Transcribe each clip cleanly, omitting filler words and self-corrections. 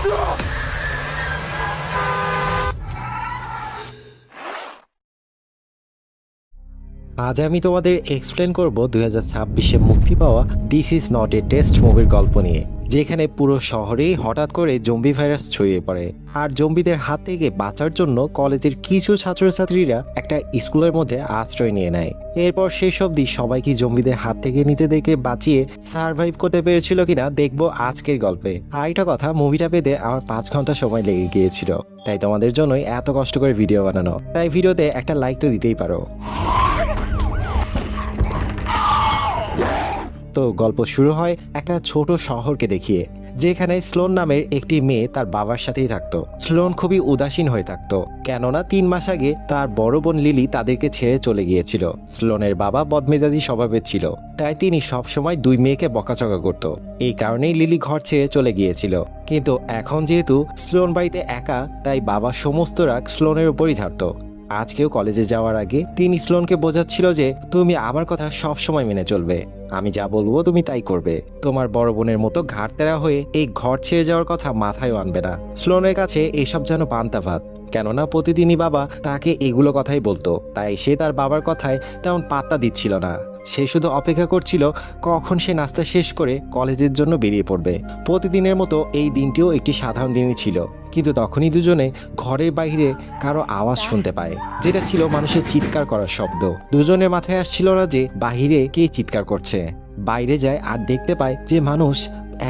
আজ আমি তোমাদের এক্সপ্লেন করব 2026-এ মুক্তি পাওয়া this is not a test মুভির গল্প নিয়ে, যেখানে পুরো শহরেই হঠাৎ করে জম্বি ভাইরাস ছড়িয়ে পড়ে। আর জম্বিদের হাত থেকে বাঁচার জন্য কলেজের কিছু ছাত্রছাত্রীরা একটা স্কুলের মধ্যে আশ্রয় নিয়ে নেয়। এরপর শেষ অবধি সবাই কি জম্বিদের হাত থেকে নিজেদেরকে বাঁচিয়ে সার্ভাইভ করতে পেরেছিল কিনা দেখবো আজকের গল্পে। আর একটা কথা, মুভিটা পেতে আমার 5 ঘন্টা সময় লেগে গিয়েছিল, তাই তোমাদের জন্যই এত কষ্ট করে ভিডিও বানানো। তাই ভিডিওতে একটা লাইক তো দিতেই পারো। তো গল্প শুরু হয় একটা ছোট শহরকে দেখিয়ে, যেখানে স্লোন নামের একটি মেয়ে তার বাবার সাথেই থাকতো। স্লোন খুবই উদাসীন হয়ে থাকতো, কেননা 3 মাস আগে তার বড় বোন লিলি তাদেরকে ছেড়ে চলে গিয়েছিল। স্লোনের বাবা বদমেজাজি স্বভাবের ছিল, তাই তিনি সবসময় 2 মেয়েকে বকাচকা করত। এই কারণেই লিলি ঘর ছেড়ে চলে গিয়েছিল। কিন্তু এখন যেহেতু স্লোন বাড়িতে একা, তাই বাবা সমস্ত রাগ স্লোনের উপরই ঝাড়ত। আজকেও কলেজে যাওয়ার আগে তিনি স্লোনকে বোঝাচ্ছিল যে তুমি আমার কথা সব সময় মেনে চলবে, আমি যা বলবো তুমি তাই করবে। তোমার বড় বোনের মতো ঘাড়তেরা হয়ে এই ঘর ছেড়ে যাওয়ার কথা মাথায়ও আনবে না। স্লোনের কাছে এসব যেন পান্তা ভাত, কেননা প্রতিদিনই বাবা তাকে এগুলো কথাই বলতো। তাই সে তার বাবার কথায় তেমন পাত্তা দিচ্ছিল না। সে শুধু অপেক্ষা করছিল কখন সে নাস্তা শেষ করে কলেজের জন্য বেরিয়ে পড়বে। প্রতিদিনের মতো এই দিনটিও একটি সাধারণ দিনই ছিল, কিন্তু তখনই দুজনে ঘরের বাইরে কারো আওয়াজ শুনতে পায়, যেটা ছিল মানুষের চিৎকার করার শব্দ। দুজনের মাথায় আসছিল না যে বাহিরে কে চিৎকার করছে। বাইরে যায় আর দেখতে পায় যে মানুষ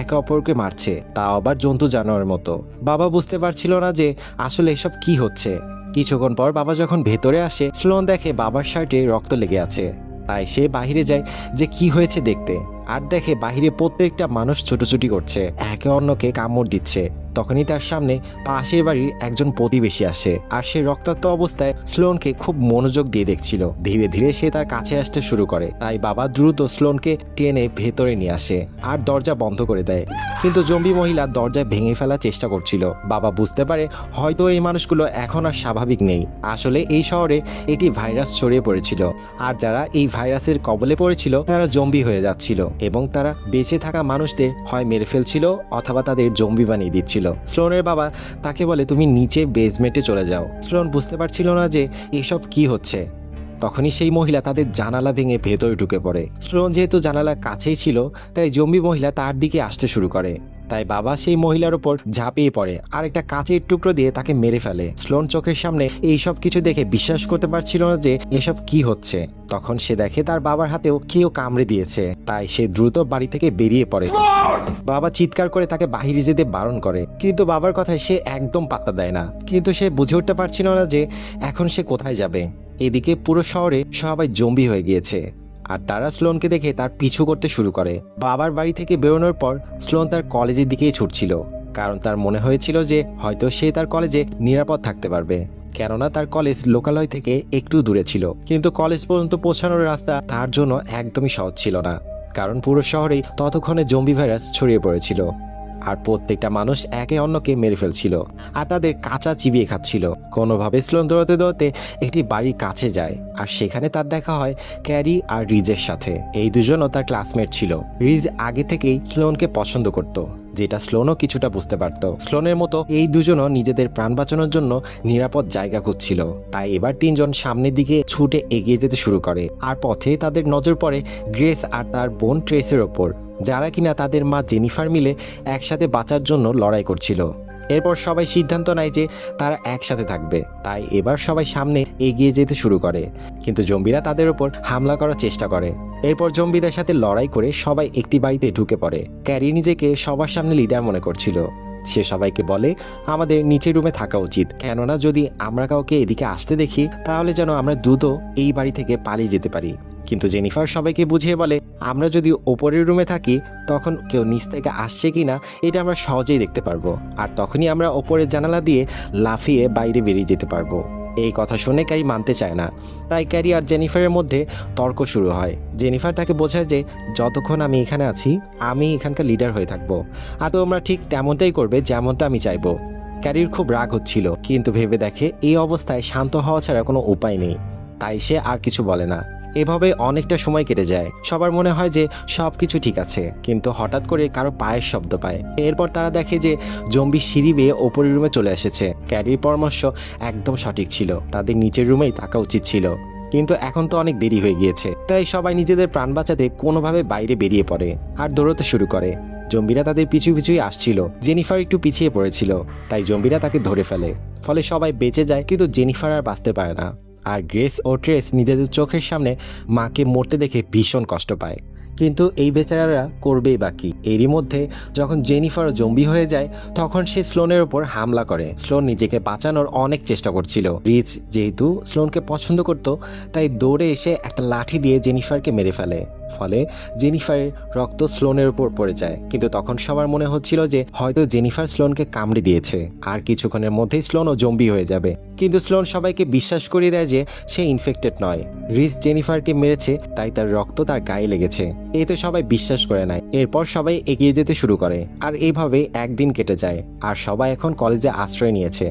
একে অপরকে মারছে, তা আবার জন্তু জানোয়ারের মতো। বাবা বুঝতে পারছিল না যে আসলে এসব কি হচ্ছে। কিছুক্ষণ পর বাবা যখন ভেতরে আসে, স্লোন দেখে বাবার শার্টে রক্ত লেগে আছে। তাই সে বাহিরে যায় যে কি হয়েছে দেখতে, আর দেখে বাহিরে প্রত্যেকটা মানুষ ছুটোছুটি করছে, একে অন্যকে কামড় দিচ্ছে। তখনই তার সামনে পাশের বাড়ির একজন প্রতিবেশী আসে, আর সে রক্তাক্ত অবস্থায় স্লোনকে খুব মনোযোগ দিয়ে দেখছিল। ধীরে ধীরে সে তার কাছে আসতে শুরু করে, তাই বাবা দ্রুত স্লোনকে টেনে ভেতরে নিয়ে আসে আর দরজা বন্ধ করে দেয়। কিন্তু জম্বি মহিলা দরজা ভেঙে ফেলার চেষ্টা করছিল। বাবা বুঝতে পারে হয়তো এই মানুষগুলো এখন আর স্বাভাবিক নেই। আসলে এই শহরে একটি ভাইরাস ছড়িয়ে পড়েছিল, আর যারা এই ভাইরাসের কবলে পড়েছিল তারা জম্বি হয়ে যাচ্ছিল, এবং তারা বেঁচে থাকা মানুষদের হয় মেরে ফেলছিল অথবা তাদের জম্বি বানিয়ে দিচ্ছিল। স্লোনের বাবা তাকে বলে তুমি নিচে বেসমেন্টে চলে যাও। স্লোন বুঝতে পারছিল না যে এসব কি হচ্ছে। তখনই সেই মহিলা তাদের জানালা ভেঙে ভেতরে ঢুকে পড়ে। স্লোন যেহেতু জানালার কাছেই ছিল, তাই জম্বি মহিলা তার দিকে আসতে শুরু করে। তাই বাবা সেই মহিলার ওপর ঝাঁপিয়ে পড়ে আর একটা কাঁচের টুকরো দিয়ে তাকে মেরে ফেলে। স্লোন চোখের সামনে এই সব কিছু দেখে বিশ্বাস করতে পারছিল না যে এসব কি হচ্ছে। তখন সে দেখে তার বাবার হাতেও কেউ কামড়ে দিয়েছে, তাই সে দ্রুত বাড়ি থেকে বেরিয়ে পড়ে। বাবা চিৎকার করে তাকে বাহিরে যেতে বারণ করে, কিন্তু বাবার কথায় সে একদম পাত্তা দেয় না। কিন্তু সে বুঝে উঠতে পারছিল না যে এখন সে কোথায় যাবে। এদিকে পুরো শহরে সবাই জম্বি হয়ে গিয়েছে, আর তারা স্লোনকে দেখে তার পিছু করতে শুরু করে। বাবার বাড়ি থেকে বেরোনোর পর স্লোন তার কলেজের দিকেই ছুটছিল, কারণ তার মনে হয়েছিল যে হয়তো সে তার কলেজে নিরাপদ থাকতে পারবে, কেননা তার কলেজ লোকালয় থেকে একটু দূরে ছিল। কিন্তু কলেজ পর্যন্ত পৌঁছানোর রাস্তা তার জন্য একদমই সহজ ছিল না, কারণ পুরো শহরেই ততক্ষণে জম্বি ভাইরাস ছড়িয়ে পড়েছিল, আর প্রত্যেকটা মানুষ একে অন্যকে মেরে ফেলছিল আর তাদের কাঁচা চিবিয়ে খাচ্ছিল। কোনোভাবে স্লোন দৌড়াতে দৌড়াতে একটি বাড়ির কাছে যায়, আর সেখানে তার দেখা হয় ক্যারি আর রিজের সাথে। এই দুজনও তার ক্লাসমেট ছিল। রিজ আগে থেকেই স্লোনকে পছন্দ করত, যেটা স্লোনও কিছুটা বুঝতে পারত। স্লোনের মতো এই দুজনও নিজেদের প্রাণ বাঁচানোর জন্য নিরাপদ জায়গা খুঁজছিল। তাই এবার 3 জন সামনের দিকে ছুটে এগিয়ে যেতে শুরু করে, আর পথে তাদের নজর পড়ে গ্রেস আর তার বোন ট্রেসের ওপর, যারা কিনা তাদের মা জেনিফার মিলে একসাথে বাঁচার জন্য লড়াই করছিল। এরপর সবাই সিদ্ধান্ত নেয় যে তারা একসাথে থাকবে, তাই এবার সবাই সামনে এগিয়ে যেতে শুরু করে। কিন্তু জম্বিরা তাদের উপর হামলা করার চেষ্টা করে। এরপর জম্বিদের সাথে লড়াই করে সবাই একটি বাড়িতে ঢুকে পড়ে। ক্যারি নিজেকে সবার সামনে লিডার মনে করছিল। সে সবাইকে বলে আমাদের নিচের রুমে থাকা উচিত, কেননা যদি আমরা কাউকে এদিকে আসতে দেখি তাহলে যেন আমরা দ্রুত এই বাড়ি থেকে পালিয়ে যেতে পারি। কিন্তু জেনিফার সবাইকে বুঝিয়ে বলে আমরা যদি ওপরের রুমে থাকি তখন কেউ নিচ থেকে আসছে কিনা এটা আমরা সহজেই দেখতে পারবো, আর তখনই আমরা ওপরের জানালা দিয়ে লাফিয়ে বাইরে বেরিয়ে যেতে পারবো। এই কথা শুনে ক্যারি মানতে চায় না, তাই ক্যারি আর জেনিফারের মধ্যে তর্ক শুরু হয়। জেনিফার তাকে বোঝায় যে যতক্ষণ আমি এখানে আছি আমি এখানকার লিডার হয়ে থাকবো, আর তোমরা ঠিক তেমনটাই করবে যেমনটা আমি চাইবো। ক্যারির খুব রাগ হচ্ছিল, কিন্তু ভেবে দেখে এই অবস্থায় শান্ত হওয়া ছাড়া কোনো উপায় নেই, তাই সে আর কিছু বলে না। এভাবে অনেকটা সময় কেটে যায়। সবার মনে হয় যে সবকিছু ঠিক আছে, কিন্তু হঠাৎ করে কারো পায়ের শব্দ পায়। এরপর তারা দেখে যে জম্বি সিঁড়ি বেয়ে ওপরের রুমে চলে এসেছে। ক্যারির পরামর্শ একদম সঠিক ছিল, তাদের নিচের রুমেই থাকা উচিত ছিল, কিন্তু এখন তো অনেক দেরি হয়ে গিয়েছে। তাই সবাই নিজেদের প্রাণ বাঁচাতে কোনোভাবে বাইরে বেরিয়ে পড়ে আর দৌড়তে শুরু করে। জম্বিরা তাদের পিছু পিছুই আসছিল। জেনিফার একটু পিছিয়ে পড়েছিল, তাই জম্বিরা তাকে ধরে ফেলে। ফলে সবাই বেঁচে যায়, কিন্তু জেনিফার আর বাঁচতে পারে না। আর গ্রেস ও ট্রেস নিজেদের চোখের সামনে মাকে মরতে দেখে ভীষণ কষ্ট পায়, কিন্তু এই বেচারারা করবেই বাকি। এরই মধ্যে যখন জেনিফারও জম্বি হয়ে যায়, তখন সে স্লোনের ওপর হামলা করে। স্লোন নিজেকে বাঁচানোর অনেক চেষ্টা করছিল। রিচ যেহেতু স্লোনকে পছন্দ করত, তাই দৌড়ে এসে একটা লাঠি দিয়ে জেনিফারকে মেরে ফেলে। ফলে জেনিফারের রক্ত স্লোনের উপর পড়ে যায়, কিন্তু তখন সবার মনে হচ্ছিল যে হয়তো জেনিফার স্লোনকে কামড়ে দিয়েছে, আর কিছুক্ষণের মধ্যেই স্লোনও জম্বি হয়ে যাবে। কিন্তু স্লোন সবাইকে বিশ্বাস করিয়ে দেয় যে সে ইনফেক্টেড নয়। রিচ জেনিফারকে মেরেছে, তাই তার রক্ত তার গায়ে লেগেছে। এতে সবাই বিশ্বাস করে নেয়। এরপর সবাই এগিয়ে যেতে শুরু করে, আর এইভাবে একদিন কেটে যায়। আর সবাই এখন কলেজে আশ্রয় নিয়েছে,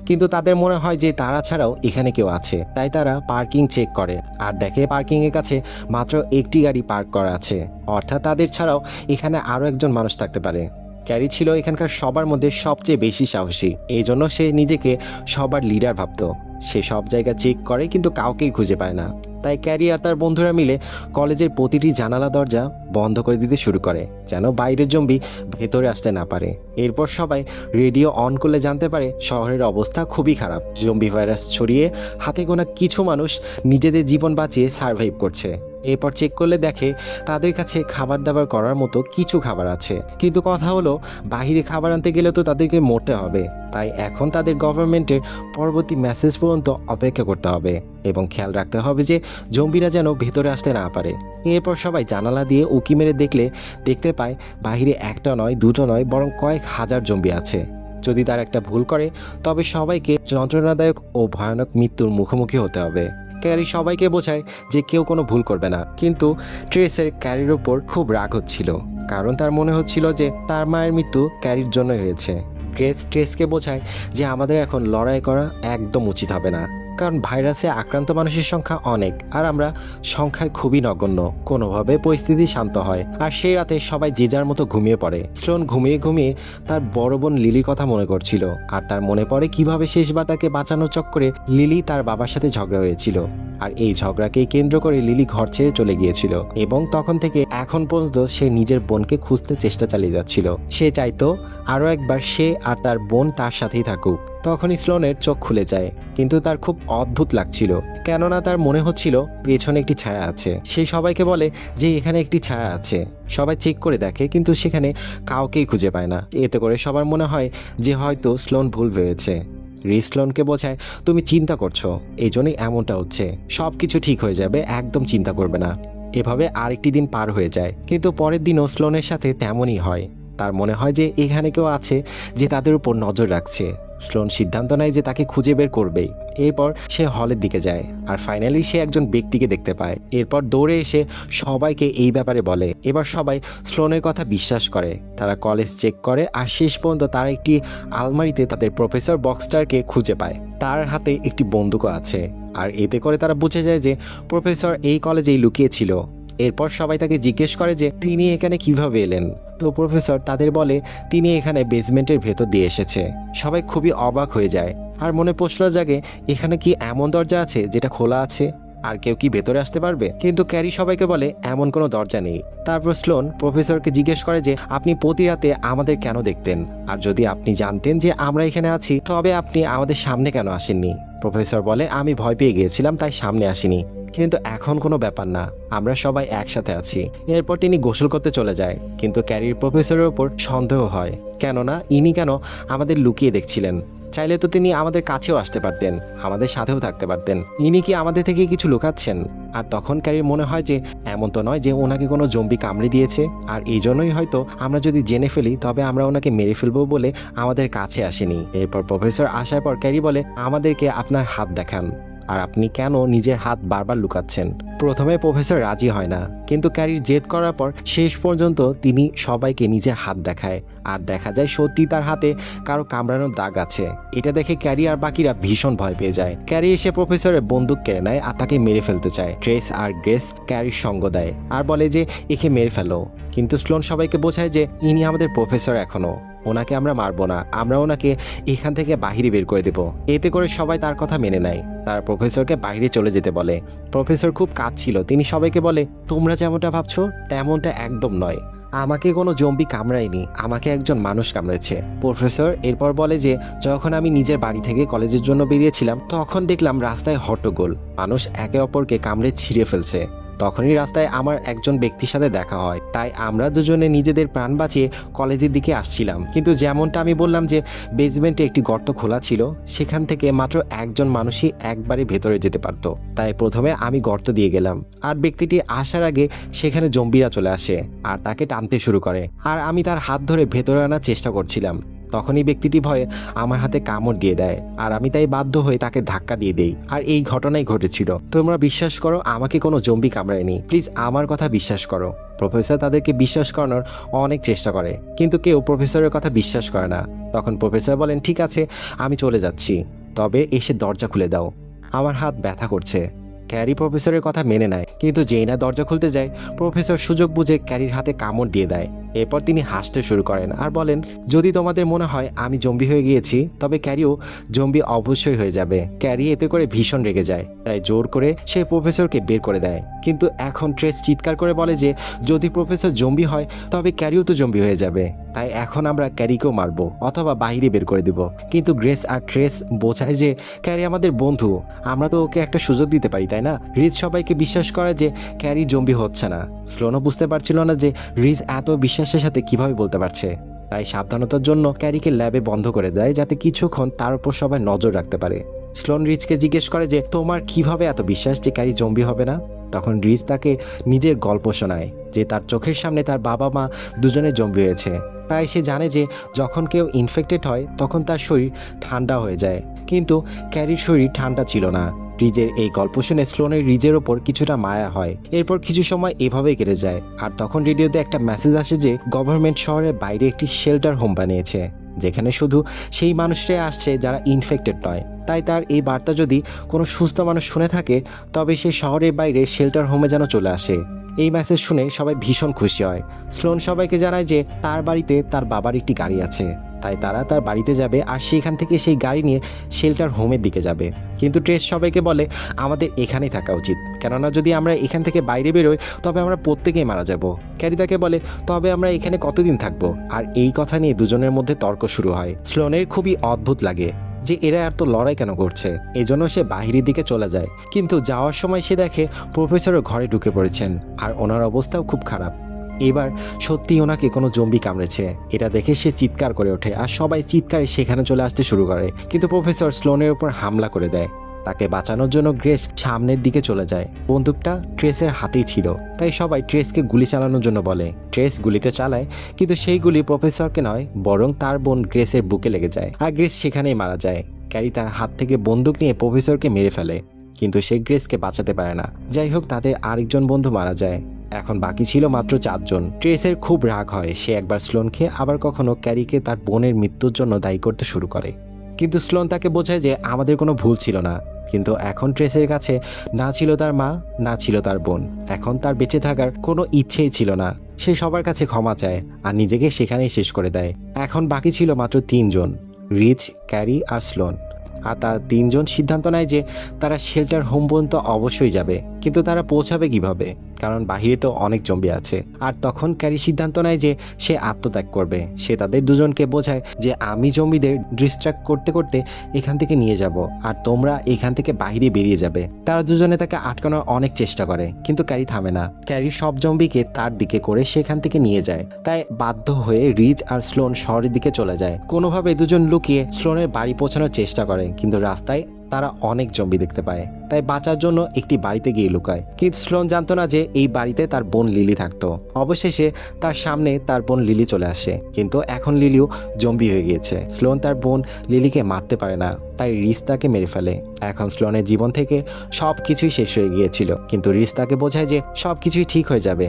কিন্তু তাদের মনে হয় যে তারা ছাড়াও এখানে কেউ আছে। তাই তারা পার্কিং চেক করে আর দেখে পার্কিং এর কাছে মাত্র একটি গাড়ি পার্ক করা আছে, অর্থাৎ তাদের ছাড়াও এখানে আরো একজন মানুষ থাকতে পারে। ক্যারি ছিল এখানকার সবার মধ্যে সবচেয়ে বেশি সাহসী, এই জন্য সে নিজেকে সবার লিডার ভাবত। সে সব জায়গা চেক করে, কিন্তু কাউকেই খুঁজে পায় না। তাই ক্যারি আর তার বন্ধুরা মিলে কলেজের প্রতিটি জানালা দরজা বন্ধ করে দিতে শুরু করে, যেন বাইরের জম্বি ভেতরে আসতে না পারে। এরপর সবাই রেডিও অন করলে জানতে পারে শহরের অবস্থা খুবই খারাপ। জম্বি ভাইরাস ছড়িয়ে হাতে গোনা কিছু মানুষ নিজেদের জীবন বাঁচিয়ে সার্ভাইভ করছে। এরপর চেক করলে দেখে তাদের কাছে খাবার দাবার করার মতো কিছু খাবার আছে, কিন্তু কথা হলো বাহিরে খাবার আনতে গেলে তো তাদেরকে মরতে হবে। তাই এখন তাদের গভর্নমেন্টের পরবর্তী মেসেজ পর্যন্ত অপেক্ষা করতে হবে এবং খেয়াল রাখতে হবে যে জম্বিরা যেন ভেতরে আসতে না পারে। এরপর সবাই জানালা দিয়ে উকি মেরে দেখতে পায় বাহিরে একটা নয়, দুটো নয়, বরং কয়েক হাজার জম্বি আছে। যদি তার একটা ভুল করে, তবে সবাইকে যন্ত্রণাদায়ক ও ভয়ানক মৃত্যুর মুখোমুখি হতে হবে। ক্যারি সবাইকে বোঝায় যে কেউ কোনো ভুল করবে না, কিন্তু ট্রেসের ক্যারির ওপর খুব রাগ হচ্ছিল, কারণ তার মনে হচ্ছিল যে তার মায়ের মৃত্যু ক্যারির জন্য হয়েছে। গ্রেস ট্রেসকে বোঝায় যে আমাদের এখন লড়াই করা একদম উচিত হবে না, কারণ ভাইরাসে আক্রান্ত মানুষের সংখ্যা অনেক, আর আমরা সংখ্যায় খুবই নগণ্য। কোনোভাবে পরিস্থিতি শান্ত হয়, আর সেই রাতে সবাই যে যার মতো ঘুমিয়ে পড়ে। স্লোন ঘুমিয়ে ঘুমিয়ে তার বড় বোন লিলির কথা মনে করছিল, আর তার মনে পড়ে কিভাবে শেষবার তাকে বাঁচানোর চক্করে লিলি তার বাবার সাথে ঝগড়া হয়েছিল। আর এই ঝগড়াকেই কেন্দ্র করে লিলি ঘর ছেড়ে চলে গিয়েছিল, এবং তখন থেকে এখন পর্যন্ত সে নিজের বোনকে খুঁজতে চেষ্টা চালিয়ে যাচ্ছিল। সে চাইতো আরও একবার সে আর তার বোন তার সাথেই থাকুক। তখনই স্লোনের চোখ খুলে যায়, কিন্তু তার খুব অদ্ভুত লাগছিল, কেননা তার মনে হচ্ছিল পেছনে একটি ছায়া আছে। সে সবাইকে বলে যে এখানে একটি ছায়া আছে। সবাই চেক করে দেখে, কিন্তু সেখানে কাউকেই খুঁজে পায় না। এতে করে সবার মনে হয় যে হয়তো স্লোন ভুল ভেবেছে। রিচ স্লোনকে বোঝায় তুমি চিন্তা করছো, এই জন্যই এমনটা হচ্ছে, সব কিছু ঠিক হয়ে যাবে, একদম চিন্তা করবে না। এভাবে আরেকটি দিন পার হয়ে যায়, কিন্তু পরের দিনও স্লোনের সাথে তেমনই হয়। তার মনে হয় যে এখানে কেউ আছে যে তাদের উপর নজর রাখছে। স্লোন সিদ্ধান্ত নেয় যে তাকে খুঁজে বের করবেই। এরপর সে হলের দিকে যায়, আর ফাইনালি সে একজন ব্যক্তিকে দেখতে পায়। এরপর দৌড়ে এসে সবাইকে এই ব্যাপারে বলে। এবার সবাই স্লোনের কথা বিশ্বাস করে। তারা কলেজ চেক করে, আর শেষ পর্যন্ত তারা একটি আলমারিতে তাদের প্রফেসর বক্সটারকে খুঁজে পায়। তার হাতে একটি বন্দুকও আছে, আর এতে করে তারা বুঝে যায় যে প্রফেসর এই কলেজেই লুকিয়েছিল। এরপর সবাই তাকে জিজ্ঞেস করে যে তিনি এখানে কিভাবে এলেন। তো প্রফেসর তাদের বলে তিনি এখানে বেসমেন্টের ভেতর দিয়ে এসেছে। সবাই খুবই অবাক হয়ে যায়, আর মনে প্রশ্ন জাগে এখানে কি এমন দরজা আছে যেটা খোলা আছে, আর কেউ কি ভেতরে আসতে পারবে? কিন্তু ক্যারি সবাইকে বলে এমন কোনো দরজা নেই। তারপর স্লোন প্রফেসরকে জিজ্ঞেস করে যে আপনি প্রতি রাতে আমাদের কেন দেখতেন, আর যদি আপনি জানতেন যে আমরা এখানে আছি, তবে আপনি আমাদের সামনে কেন আসেননি? প্রফেসর বলে আমি ভয় পেয়ে গিয়েছিলাম, তাই সামনে আসিনি, কিন্তু এখন কোনো ব্যাপার না, আমরা সবাই একসাথে আছি। এরপর তিনি গোসল করতে চলে যায়, কিন্তু ক্যারির প্রফেসরের ওপর সন্দেহ হয়, কেননা ইনি কেন আমাদের লুকিয়ে দেখছিলেন। চাইলে তো তিনি আমাদের কাছেও আসতে পারতেন, আমাদের সাথেও থাকতে পারতেন, ইনি কি আমাদের থেকে কিছু লুকাচ্ছেন? আর তখন ক্যারির মনে হয় যে এমন তো নয় যে ওনাকে কোনো জম্বি কামড়ে দিয়েছে, আর এই জন্যই হয়তো আমরা যদি জেনে ফেলি তবে আমরা ওনাকে মেরে ফেলবো বলে আমাদের কাছে আসেনি। এরপর প্রফেসর আসার পর ক্যারি বলে আমাদেরকে আপনার হাত দেখান। আর আপনি কেন নিজের হাত বারবার লুকাচ্ছেন? প্রথমে প্রফেসর রাজি হয় না, কিন্তু ক্যারির জেদ করার পর শেষ পর্যন্ত তিনি সবাইকে নিজের হাত দেখায়। আর দেখা যায় সত্যি তার হাতে কারো কামড়ানোর দাগ আছে। এটা দেখে ক্যারি আর বাকিরা ভীষণ ভয় পেয়ে যায়। ক্যারি এসে প্রফেসরের বন্দুক কেড়ে নেয় আর তাকে মেরে ফেলতে চায়। ট্রেস আর গ্রেস ক্যারির সঙ্গ দেয় আর বলে যে একে মেরে ফেলো, কিন্তু স্লোন সবাইকে বোঝায় যে ইনি আমাদের প্রফেসর, এখনো ওনাকে আমরা মারবো না, আমরা ওনাকে এখান থেকে বাহিরে বের করে দেব। এতে করে সবাই তার কথা মেনে নেয়। তার প্রফেসরকে বাইরে চলে যেতে বলে। প্রফেসর খুব কাঁদছিল। তিনি সবাইকে বলে তোমরা যেমনটা ভাবছো তেমনটা একদম নয়, আমাকে কোনো জম্বি কামড়ায়নি, আমাকে একজন মানুষ কামড়েছে। প্রফেসর এরপর বলে যে যখন আমি নিজের বাড়ি থেকে কলেজের জন্য বেরিয়েছিলাম তখন দেখলাম রাস্তায় হট্টগোল, মানুষ একে অপরকে কামড়ে ছিঁড়ে ফেলছে। তখনই রাস্তায় আমার একজন ব্যক্তির সাথে দেখা হয়, তাই আমরা দুজনে নিজেদের প্রাণ বাঁচিয়ে কলেজের দিকে আসছিলাম। কিন্তু যেমনটা আমি বললাম যে বেসমেন্টে একটি গর্ত খোলা ছিল, সেখান থেকে মাত্র একজন মানুষই একবারে ভেতরে যেতে পারতো। তাই প্রথমে আমি গর্ত দিয়ে গেলাম, আর ব্যক্তিটি আসার আগে সেখানে জম্বিরা চলে আসে আর তাকে টানতে শুরু করে। আর আমি তার হাত ধরে ভেতরে আনার চেষ্টা করছিলাম। তখনই ব্যক্তিটি ভয়ে আমার হাতে কামড় দিয়ে দেয়, আর আমি তাই বাধ্য হয়ে তাকে ধাক্কা দিয়ে দেই। আর এই ঘটনাই ঘটেছিল। তোমরা বিশ্বাস করো আমাকে কোনো জম্বি কামড়ায়নি, প্লিজ আমার কথা বিশ্বাস করো। প্রফেসর তাদেরকে বিশ্বাস করানোর অনেক চেষ্টা করে, কিন্তু কেউ প্রফেসরের কথা বিশ্বাস করে না। তখন প্রফেসর বলেন ঠিক আছে আমি চলে যাচ্ছি, তবে এসে দরজা খুলে দাও, আমার হাত ব্যথা করছে। ক্যারি প্রফেসরের কথা মেনে নেয়, কিন্তু যেই না দরজা খুলতে যায় প্রফেসর সুযোগ বুঝে ক্যারির হাতে কামড় দিয়ে দেয়। এরপর তিনি হাসতে শুরু করেন আর বলেন যদি তোমাদের মনে হয় আমি জম্বি হয়ে গিয়েছি তবে ক্যারিও জম্বি অবশ্যই হয়ে যাবে। ক্যারি এতে করে ভীষণ রেগে যায়, তাই জোর করে সে প্রফেসরকে বের করে দেয়। কিন্তু এখন ট্রেস চিৎকার করে বলে যে যদি প্রফেসর জম্বি হয় তবে ক্যারিও তো জম্বি হয়ে যাবে, তাই এখন আমরা ক্যারিকেও মারবো অথবা বাইরে বের করে দেব। কিন্তু গ্রেস আর ট্রেস বোঝায় যে ক্যারি আমাদের বন্ধু, আমরা তো ওকে একটা সুযোগ দিতে পারি, তাই না? রিজ সবাইকে বিশ্বাস করে যে ক্যারি জম্বি হচ্ছে না। স্লোনও বুঝতে পারছিল না যে রিজ এত বিশ্বাসের সাথে কিভাবে বলতে পারছে, তাই সাবধানতার জন্য ক্যারিকে ল্যাবে বন্ধ করে দেয় যাতে কিছুক্ষণ তার উপর সবাই নজর রাখতে পারে। স্লোন রিজকে জিজ্ঞেস করে যে তোমার কিভাবে এত বিশ্বাস যে ক্যারি জম্বি হবে না? তখন রিজ তাকে নিজের গল্প শোনায় যে তার চোখের সামনে তার বাবা মা দুজনে জম্বি হয়েছে, তাই সে জানে যে যখন কেউ ইনফেক্টেড হয় তখন তার শরীর ঠান্ডা হয়ে যায়, কিন্তু ক্যারির শরীর ঠান্ডা ছিল না। রিজের এই গল্প শুনে স্লোনের রিজের ওপর কিছুটা মায়া হয়। এরপর কিছু সময় এভাবেই কেটে যায়, আর তখন রেডিওতে একটা মেসেজ আসে যে গভর্নমেন্ট শহরের বাইরে একটি শেল্টার হোম বানিয়েছে, যেখানে শুধু সেই মানুষটাই আসছে যারা ইনফেক্টেড নয়। তাই তার এই বার্তা যদি কোনো সুস্থ মানুষ শুনে থাকে তবে সে শহরের বাইরে শেল্টার হোমে যেন চলে আসে। এই মেসেজ শুনে সবাই ভীষণ খুশি হয়। স্লোন সবাইকে জানায় যে তার বাড়িতে তার বাবার একটি গাড়ি আছে, তাই তারা তার বাড়িতে যাবে আর সেখান থেকে সেই গাড়ি নিয়ে শেল্টার হোমের দিকে যাবে। কিন্তু ট্রেস সবাইকে বলে আমাদের এখানেই থাকা উচিত, কেননা যদি আমরা এখান থেকে বাইরে বেরোই তবে আমরা প্রত্যেকেই মারা যাব। ক্যারি তাকে বলে তবে আমরা এখানে কতদিন থাকবো? আর এই কথা নিয়ে দুজনের মধ্যে তর্ক শুরু হয়। স্লোনের খুবই অদ্ভুত লাগে যে এরা এত লড়াই কেন করছে, এজন্য সে বাহিরের দিকে চলে যায়। কিন্তু যাওয়ার সময় সে দেখে প্রফেসরও ঘরে ঢুকে পড়েছেন আর ওনার অবস্থাও খুব খারাপ। এবার সত্যিই ওনাকে কোনো জম্বি কামড়েছে। এটা দেখে সে চিৎকার করে ওঠে আর সবাই চিৎকারে সেখানে চলে আসতে শুরু করে, কিন্তু প্রফেসর স্লোনের উপর হামলা করে দেয়। তাকে বাঁচানোর জন্য গ্রেস সামনের দিকে চলে যায়। বন্দুকটা ট্রেসের হাতেই ছিল, তাই সবাই ট্রেসকে গুলি চালানোর জন্য বলে। ট্রেস গুলিতে চালায়, কিন্তু সেই গুলি প্রফেসরকে নয় বরং তার বোন গ্রেসের বুকে লেগে যায় আর গ্রেস সেখানেই মারা যায়। ক্যারি তার হাত থেকে বন্দুক নিয়ে প্রফেসরকে মেরে ফেলে, কিন্তু সে গ্রেসকে বাঁচাতে পারে না। যাই হোক তাদের আরেকজন বন্ধু মারা যায়। এখন বাকি ছিল মাত্র 4 জন। ট্রেসের খুব রাগ হয়, সে একবার স্লোনকে আবার কখনো ক্যারিকে তার বোনের মৃত্যুর জন্য দায়ী করতে শুরু করে, কিন্তু স্লোন তাকে বোঝায় যে আমাদের কোনো ভুল ছিল না। কিন্তু এখন ট্রেসের কাছে না ছিল তার মা, না ছিল তার বোন, এখন তার বেঁচে থাকার কোনো ইচ্ছেই ছিল না। সে সবার কাছে ক্ষমা চায় আর নিজেকে সেখানেই শেষ করে দেয়। এখন বাকি ছিল মাত্র 3 জন, রিচ, ক্যারি আর স্লোন। আর তার 3 জন সিদ্ধান্ত নেয় যে তারা শেল্টার হোম পর্যন্ত অবশ্যই যাবে, কিন্তু তারা পৌঁছাবে কিভাবে, কারণ বাহিরে তো অনেক জম্বি আছে। আর তখন ক্যারি সিদ্ধান্ত নেয় যে সে আত্মত্যাগ করবে। সে তাদের দুজনকে বোঝায় যে আমি জম্বিদের ডিস্ট্র্যাক্ট করতে করতে এখান থেকে নিয়ে যাব আর তোমরা এখান থেকে বাইরে বেরিয়ে যাবে। তারা দুজনে তাকে আটকানোর অনেক চেষ্টা করে, কিন্তু ক্যারি থামে না। ক্যারি সব জম্বিকে তার দিকে করে সেখান থেকে নিয়ে যায়, তাই বাধ্য হয়ে রিজ আর স্লোন শহরের দিকে চলে যায়। কোনোভাবে দুজন লুকিয়ে স্লোনের বাড়ি পৌঁছানোর চেষ্টা করে, কিন্তু রাস্তায় তারা অনেক জম্বি দেখতে পায়, তাই বাঁচার জন্য একটি বাড়িতে গিয়ে লুকায়। কিন্তু স্লোন জানতো না যে এই বাড়িতে তার বোন লিলি থাকতো। অবশেষে তার সামনে তার বোন লিলি চলে আসে, কিন্তু এখন লিলিও জম্বি হয়ে গিয়েছে। স্লোন তার বোন লিলিকে মারতে পারে না, তাই রিস তাকে মেরে ফেলে। এখন স্লোনের জীবন থেকে সব কিছুই শেষ হয়ে গিয়েছিল, কিন্তু রিস তাকে বোঝায় যে সব কিছুই ঠিক হয়ে যাবে।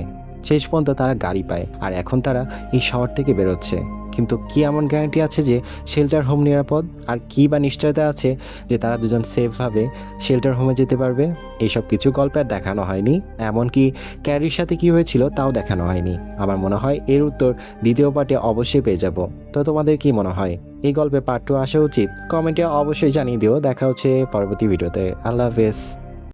শেষ পর্যন্ত তারা গাড়ি পায়, আর এখন তারা এই শহর থেকে বেরোচ্ছে। কিন্তু কি এমন গ্যারান্টি আছে যে শেল্টার হোম নিরাপদ? আর কি বা নিশ্চয়তা আছে যে তারা দুজন সেফভাবে শেল্টার হোমে যেতে পারবে? এইসব কিছু গল্পে আর দেখানো হয়নি, এমনকি ক্যারির সাথে কি হয়েছিল তাও দেখানো হয়নি। আমার মনে হয় এর উত্তর দ্বিতীয় পার্টে অবশ্যই পেয়ে যাব। তো তোমাদের কি মনে হয় এই গল্পে পার্ট 2 আসা উচিত? কমেন্টে অবশ্যই জানিয়ে দিও। দেখা হচ্ছে পরবর্তী ভিডিওতে। আল্লাহ হাফেজ।